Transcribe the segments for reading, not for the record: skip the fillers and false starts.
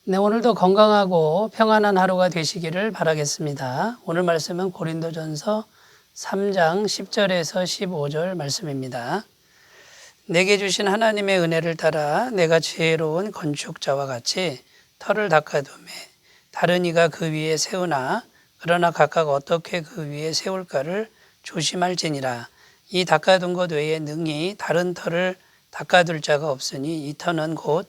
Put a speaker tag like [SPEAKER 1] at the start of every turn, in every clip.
[SPEAKER 1] 네, 오늘도 건강하고 평안한 하루가 되시기를 바라겠습니다. 오늘 말씀은 고린도전서 3장 10절에서 15절 말씀입니다. 내게 주신 하나님의 은혜를 따라 내가 지혜로운 건축자와 같이 터를 닦아두매 다른 이가 그 위에 세우나 그러나 각각 어떻게 그 위에 세울까를 조심할지니라. 이 닦아둔 것 외에 능히 다른 터를 닦아둘 자가 없으니 이 터는 곧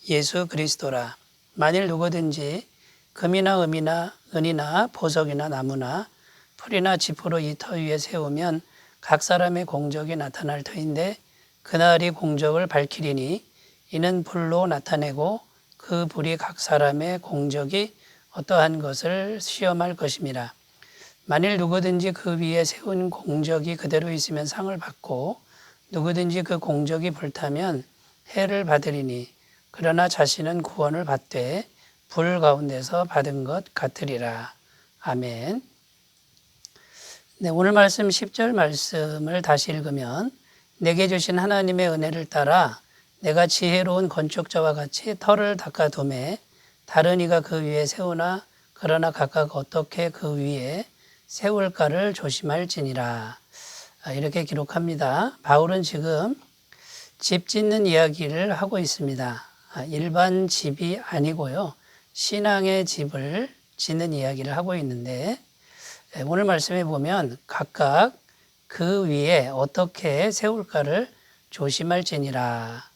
[SPEAKER 1] 예수 그리스도라. 만일 누구든지 금이나 음이나 은이나 보석이나 나무나 풀이나 지푸로 이 터 위에 세우면 각 사람의 공적이 나타날 터인데 그날이 공적을 밝히리니 이는 불로 나타내고 그 불이 각 사람의 공적이 어떠한 것을 시험할 것임이라. 만일 누구든지 그 위에 세운 공적이 그대로 있으면 상을 받고 누구든지 그 공적이 불타면 해를 받으리니 그러나 자신은 구원을 받되 불 가운데서 받은 것 같으리라. 아멘. 네, 오늘 말씀 10절 말씀을 다시 읽으면 내게 주신 하나님의 은혜를 따라 내가 지혜로운 건축자와 같이 터를 닦아두매 다른 이가 그 위에 세우나 그러나 각각 어떻게 그 위에 세울까를 조심할지니라. 이렇게 기록합니다. 바울은 지금 집 짓는 이야기를 하고 있습니다. 일반 집이 아니고요. 신앙의 집을 짓는 이야기를 하고 있는데 오늘 말씀에 보면 각각 그 위에 어떻게 세울까를 조심할지니라.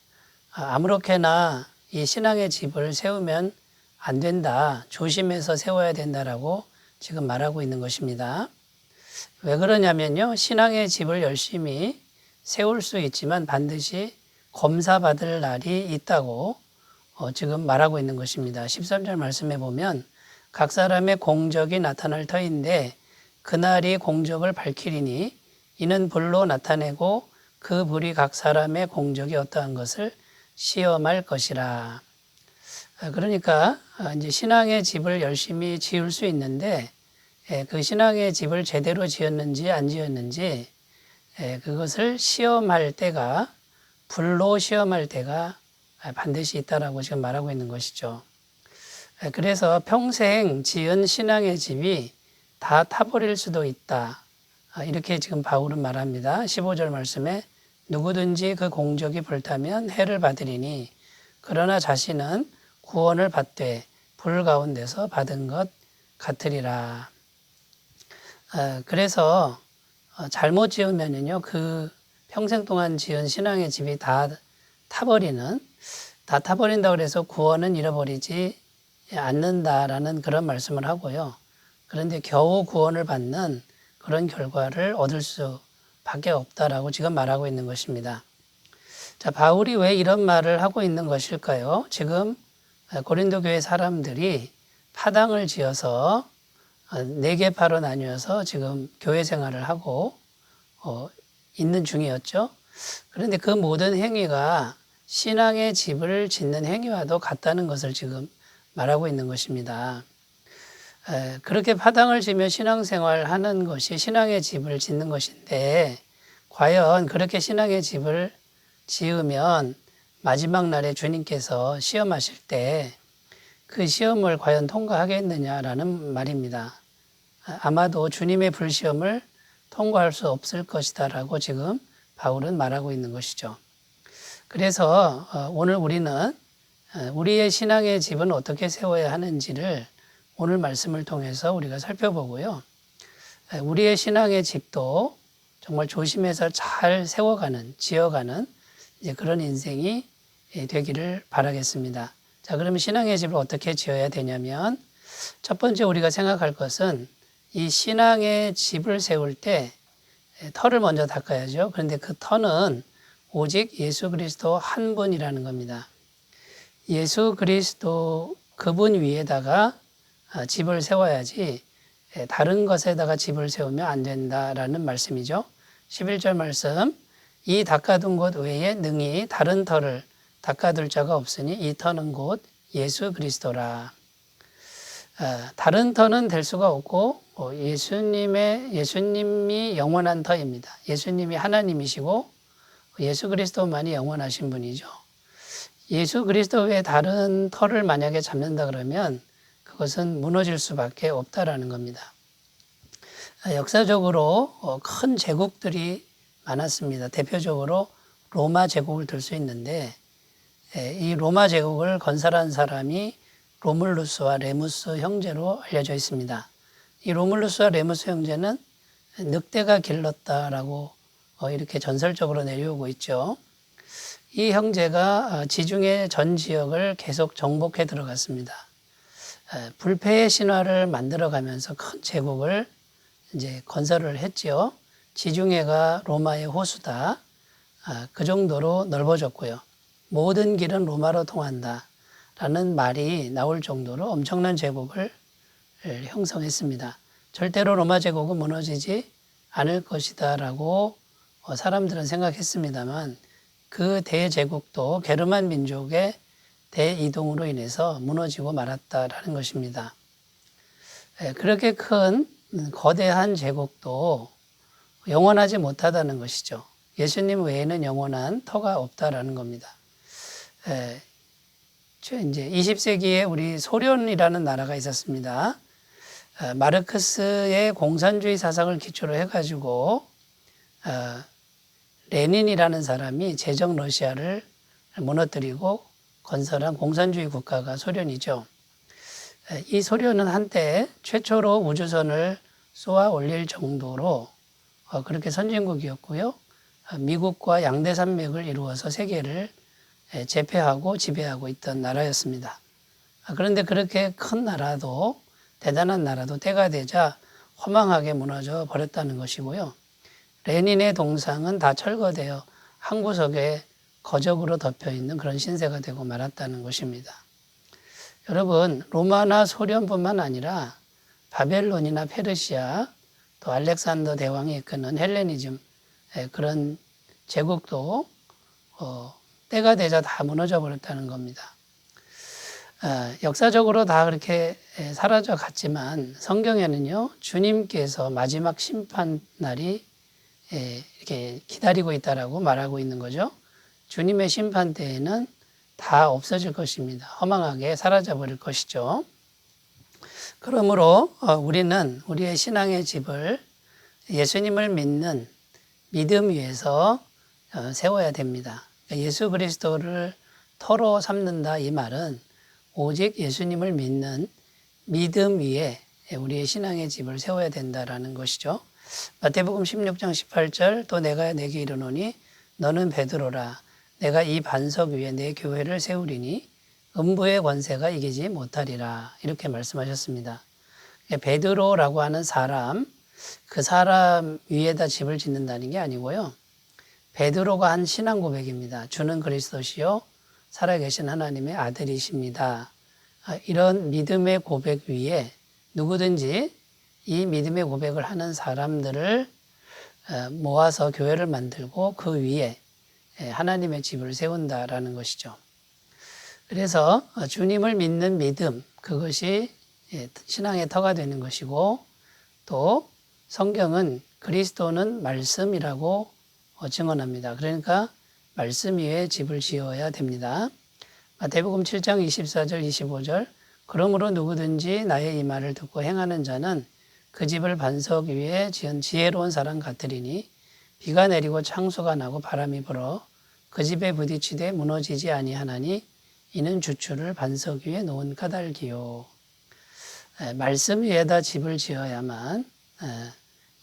[SPEAKER 1] 아무렇게나 이 신앙의 집을 세우면 안 된다. 조심해서 세워야 된다라고 지금 말하고 있는 것입니다. 왜 그러냐면요. 신앙의 집을 열심히 세울 수 있지만 반드시 검사받을 날이 있다고 지금 말하고 있는 것입니다. 13절 말씀에 보면 각 사람의 공적이 나타날 터인데 그날이 공적을 밝히리니 이는 불로 나타내고 그 불이 각 사람의 공적이 어떠한 것을 시험할 것이라. 그러니까 이제 신앙의 집을 열심히 지을 수 있는데 그 신앙의 집을 제대로 지었는지 안 지었는지 그것을 시험할 때가 불로 시험할 때가 반드시 있다라고 지금 말하고 있는 것이죠. 그래서 평생 지은 신앙의 집이 다 타버릴 수도 있다. 이렇게 지금 바울은 말합니다. 15절 말씀에 누구든지 그 공적이 불타면 해를 받으리니 그러나 자신은 구원을 받되 불 가운데서 받은 것 같으리라. 그래서 잘못 지으면요 그 평생 동안 지은 신앙의 집이 다 타버린다 그래서 구원은 잃어버리지 않는다라는 그런 말씀을 하고요. 그런데 겨우 구원을 받는 그런 결과를 얻을 수밖에 없다라고 지금 말하고 있는 것입니다. 자, 바울이 왜 이런 말을 하고 있는 것일까요? 지금 고린도 교회 사람들이 파당을 지어서 4개파로 나뉘어서 지금 교회 생활을 하고 있는 중이었죠. 그런데 그 모든 행위가 신앙의 집을 짓는 행위와도 같다는 것을 지금 말하고 있는 것입니다. 그렇게 파당을 지며 신앙생활 하는 것이 신앙의 집을 짓는 것인데 과연 그렇게 신앙의 집을 지으면 마지막 날에 주님께서 시험하실 때 그 시험을 과연 통과하겠느냐라는 말입니다. 아마도 주님의 불시험을 통과할 수 없을 것이다라고 지금 바울은 말하고 있는 것이죠. 그래서 오늘 우리는 우리의 신앙의 집은 어떻게 세워야 하는지를 오늘 말씀을 통해서 우리가 살펴보고요. 우리의 신앙의 집도 정말 조심해서 잘 세워가는, 지어가는 이제 그런 인생이 되기를 바라겠습니다. 자, 그러면 신앙의 집을 어떻게 지어야 되냐면 첫 번째 우리가 생각할 것은 이 신앙의 집을 세울 때 터를 먼저 닦아야죠. 그런데 그 터는 오직 예수 그리스도 한 분이라는 겁니다. 예수 그리스도 그분 위에다가 집을 세워야지 다른 것에다가 집을 세우면 안 된다라는 말씀이죠. 11절 말씀 이 닦아둔 것 외에 능히 다른 터를 닦아둘 자가 없으니 이 터는 곧 예수 그리스도라. 다른 터는 될 수가 없고 예수님이 영원한 터입니다. 예수님이 하나님이시고 예수 그리스도만이 영원하신 분이죠. 예수 그리스도 외에 다른 터를 만약에 잡는다 그러면 그것은 무너질 수밖에 없다라는 겁니다. 역사적으로 큰 제국들이 많았습니다. 대표적으로 로마 제국을 들 수 있는데 이 로마 제국을 건설한 사람이 로물루스와 레무스 형제로 알려져 있습니다. 이 로물루스와 레무스 형제는 늑대가 길렀다라고 이렇게 전설적으로 내려오고 있죠. 이 형제가 지중해 전 지역을 계속 정복해 들어갔습니다. 불패의 신화를 만들어가면서 큰 제국을 이제 건설을 했죠. 지중해가 로마의 호수다. 그 정도로 넓어졌고요. 모든 길은 로마로 통한다. 라는 말이 나올 정도로 엄청난 제국을 형성했습니다. 절대로 로마 제국은 무너지지 않을 것이다 라고 사람들은 생각했습니다만 그 대제국도 게르만 민족의 대이동으로 인해서 무너지고 말았다라는 것입니다. 그렇게 큰 거대한 제국도 영원하지 못하다는 것이죠. 예수님 외에는 영원한 터가 없다라는 겁니다. 이제 20세기에 우리 소련이라는 나라가 있었습니다. 마르크스의 공산주의 사상을 기초로 해가지고 레닌이라는 사람이 제정 러시아를 무너뜨리고 건설한 공산주의 국가가 소련이죠. 이 소련은 한때 최초로 우주선을 쏘아 올릴 정도로 그렇게 선진국이었고요. 미국과 양대산맥을 이루어서 세계를 제패하고 지배하고 있던 나라였습니다. 그런데 그렇게 큰 나라도 대단한 나라도 때가 되자 허망하게 무너져 버렸다는 것이고요. 레닌의 동상은 다 철거되어 한 구석에 거적으로 덮여있는 그런 신세가 되고 말았다는 것입니다. 여러분, 로마나 소련뿐만 아니라 바벨론이나 페르시아, 또 알렉산더 대왕이 이끄는 헬레니즘, 그런 제국도 때가 되자 다 무너져 버렸다는 겁니다. 역사적으로 다 그렇게 사라져 갔지만 성경에는요, 주님께서 마지막 심판 날이 이렇게 기다리고 있다라고 말하고 있는 거죠. 주님의 심판 때에는 다 없어질 것입니다. 허망하게 사라져 버릴 것이죠. 그러므로 우리는 우리의 신앙의 집을 예수님을 믿는 믿음 위에서 세워야 됩니다. 예수 그리스도를 터로 삼는다 이 말은 오직 예수님을 믿는 믿음 위에 우리의 신앙의 집을 세워야 된다라는 것이죠. 마태복음 16장 18절 또 내가 내게 이르노니 너는 베드로라 내가 이 반석 위에 내 교회를 세우리니 음부의 권세가 이기지 못하리라 이렇게 말씀하셨습니다. 베드로라고 하는 사람 그 사람 위에다 집을 짓는다는 게 아니고요. 베드로가 한 신앙 고백입니다. 주는 그리스도시요 살아계신 하나님의 아들이십니다. 이런 믿음의 고백 위에 누구든지 이 믿음의 고백을 하는 사람들을 모아서 교회를 만들고 그 위에 하나님의 집을 세운다라는 것이죠. 그래서 주님을 믿는 믿음 그것이 신앙의 터가 되는 것이고 또 성경은 그리스도는 말씀이라고 증언합니다. 그러니까 말씀 위에 집을 지어야 됩니다. 마태복음 7장 24절 25절 그러므로 누구든지 나의 이 말을 듣고 행하는 자는 그 집을 반석 위에 지은 지혜로운 사람 같으리니 비가 내리고 창수가 나고 바람이 불어 그 집에 부딪히되 무너지지 아니하나니 이는 주추를 반석 위에 놓은 까닭이요. 말씀 위에다 집을 지어야만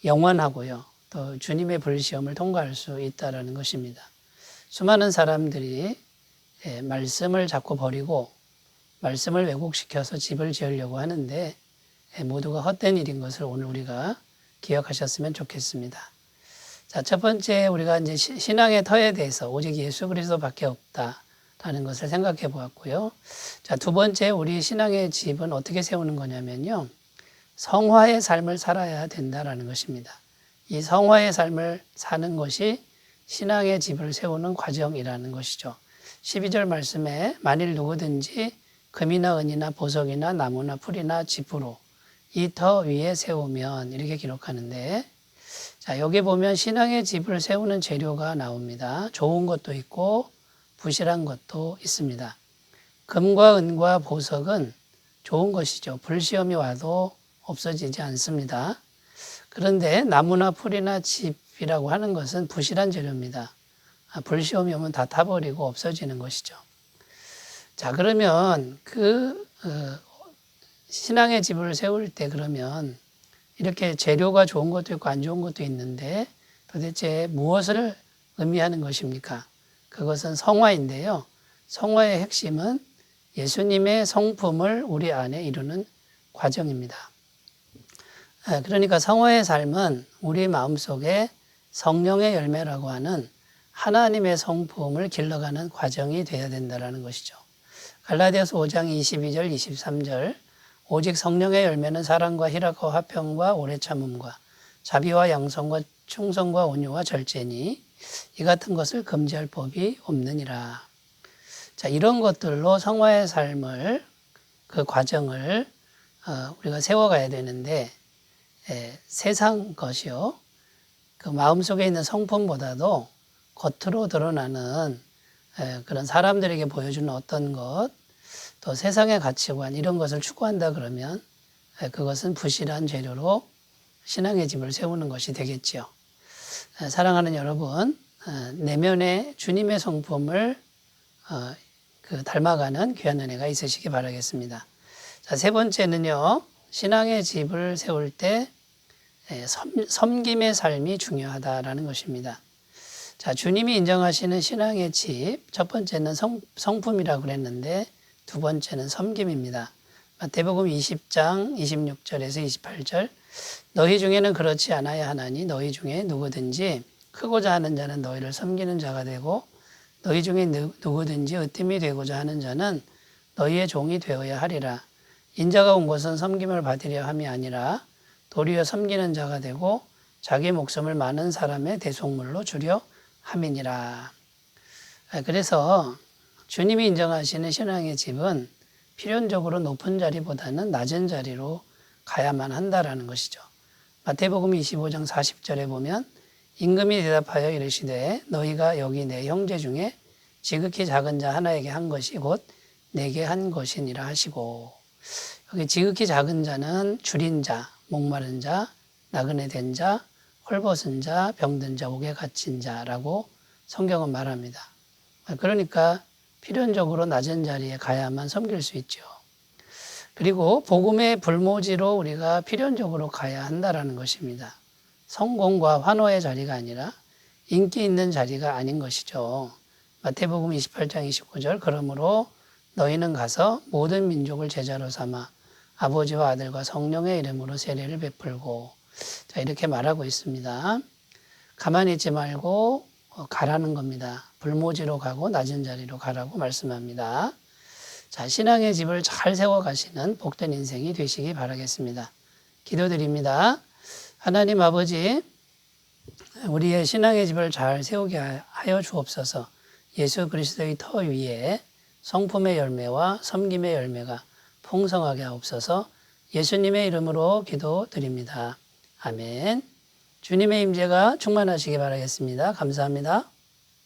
[SPEAKER 1] 영원하고요. 또 주님의 불시험을 통과할 수 있다는 것입니다. 수많은 사람들이 말씀을 자꾸 버리고 말씀을 왜곡시켜서 집을 지으려고 하는데 모두가 헛된 일인 것을 오늘 우리가 기억하셨으면 좋겠습니다. 자, 첫 번째 우리가 이제 신앙의 터에 대해서 오직 예수 그리스도밖에 없다라는 것을 생각해 보았고요. 자, 두 번째 우리 신앙의 집은 어떻게 세우는 거냐면요. 성화의 삶을 살아야 된다라는 것입니다. 이 성화의 삶을 사는 것이 신앙의 집을 세우는 과정이라는 것이죠. 12절 말씀에 만일 누구든지 금이나 은이나 보석이나 나무나 풀이나 지푸로 이 터 위에 세우면 이렇게 기록하는데 자, 여기 보면 신앙의 집을 세우는 재료가 나옵니다. 좋은 것도 있고 부실한 것도 있습니다. 금과 은과 보석은 좋은 것이죠. 불시험이 와도 없어지지 않습니다. 그런데 나무나 풀이나 집이라고 하는 것은 부실한 재료입니다. 불시험이 오면 다 타버리고 없어지는 것이죠. 자, 그러면 신앙의 집을 세울 때 그러면 이렇게 재료가 좋은 것도 있고 안 좋은 것도 있는데 도대체 무엇을 의미하는 것입니까? 그것은 성화인데요. 성화의 핵심은 예수님의 성품을 우리 안에 이루는 과정입니다. 그러니까 성화의 삶은 우리 마음속에 성령의 열매라고 하는 하나님의 성품을 길러가는 과정이 되어야 된다는 것이죠. 갈라디아서 5장 22절 23절 오직 성령의 열매는 사랑과 희락과 화평과 오래 참음과 자비와 양성과 충성과 온유와 절제니 이 같은 것을 금지할 법이 없느니라. 자, 이런 것들로 성화의 삶을 그 과정을 우리가 세워가야 되는데 세상 것이요 그 마음속에 있는 성품보다도 겉으로 드러나는 그런 사람들에게 보여주는 어떤 것, 또 세상의 가치관 이런 것을 추구한다 그러면 그것은 부실한 재료로 신앙의 집을 세우는 것이 되겠지요. 사랑하는 여러분, 내면에 주님의 성품을 닮아가는 귀한 은혜가 있으시기 바라겠습니다. 자, 세 번째는요, 신앙의 집을 세울 때 섬김의 삶이 중요하다라는 것입니다. 자, 주님이 인정하시는 신앙의 집, 첫 번째는 성품이라고 그랬는데 두 번째는 섬김입니다. 마태복음 20장 26절에서 28절 너희 중에는 그렇지 않아야 하나니 너희 중에 누구든지 크고자 하는 자는 너희를 섬기는 자가 되고 너희 중에 누구든지 으뜸이 되고자 하는 자는 너희의 종이 되어야 하리라. 인자가 온 것은 섬김을 받으려 함이 아니라 도리어 섬기는 자가 되고 자기 목숨을 많은 사람의 대속물로 주려 함이니라. 그래서 주님이 인정하시는 신앙의 집은 필연적으로 높은 자리보다는 낮은 자리로 가야만 한다라는 것이죠. 마태복음 25장 40절에 보면 임금이 대답하여 이르시되 너희가 여기 내 형제 중에 지극히 작은 자 하나에게 한 것이 곧 내게 한 것이니라 하시고 여기 지극히 작은 자는 줄인 자, 목마른 자, 나그네 된 자, 헐벗은 자, 병든 자, 옥에 갇힌 자라고 성경은 말합니다. 그러니까 필연적으로 낮은 자리에 가야만 섬길 수 있죠. 그리고 복음의 불모지로 우리가 필연적으로 가야 한다라는 것입니다. 성공과 환호의 자리가 아니라 인기 있는 자리가 아닌 것이죠. 마태복음 28장 29절 그러므로 너희는 가서 모든 민족을 제자로 삼아 아버지와 아들과 성령의 이름으로 세례를 베풀고 자 이렇게 말하고 있습니다. 가만히 있지 말고 가라는 겁니다. 불모지로 가고 낮은 자리로 가라고 말씀합니다. 자, 신앙의 집을 잘 세워가시는 복된 인생이 되시기 바라겠습니다. 기도드립니다. 하나님 아버지, 우리의 신앙의 집을 잘 세우게 하여 주옵소서. 예수 그리스도의 터 위에 성품의 열매와 섬김의 열매가 풍성하게 하옵소서. 예수님의 이름으로 기도드립니다. 아멘. 주님의 임재가 충만하시기 바라겠습니다. 감사합니다.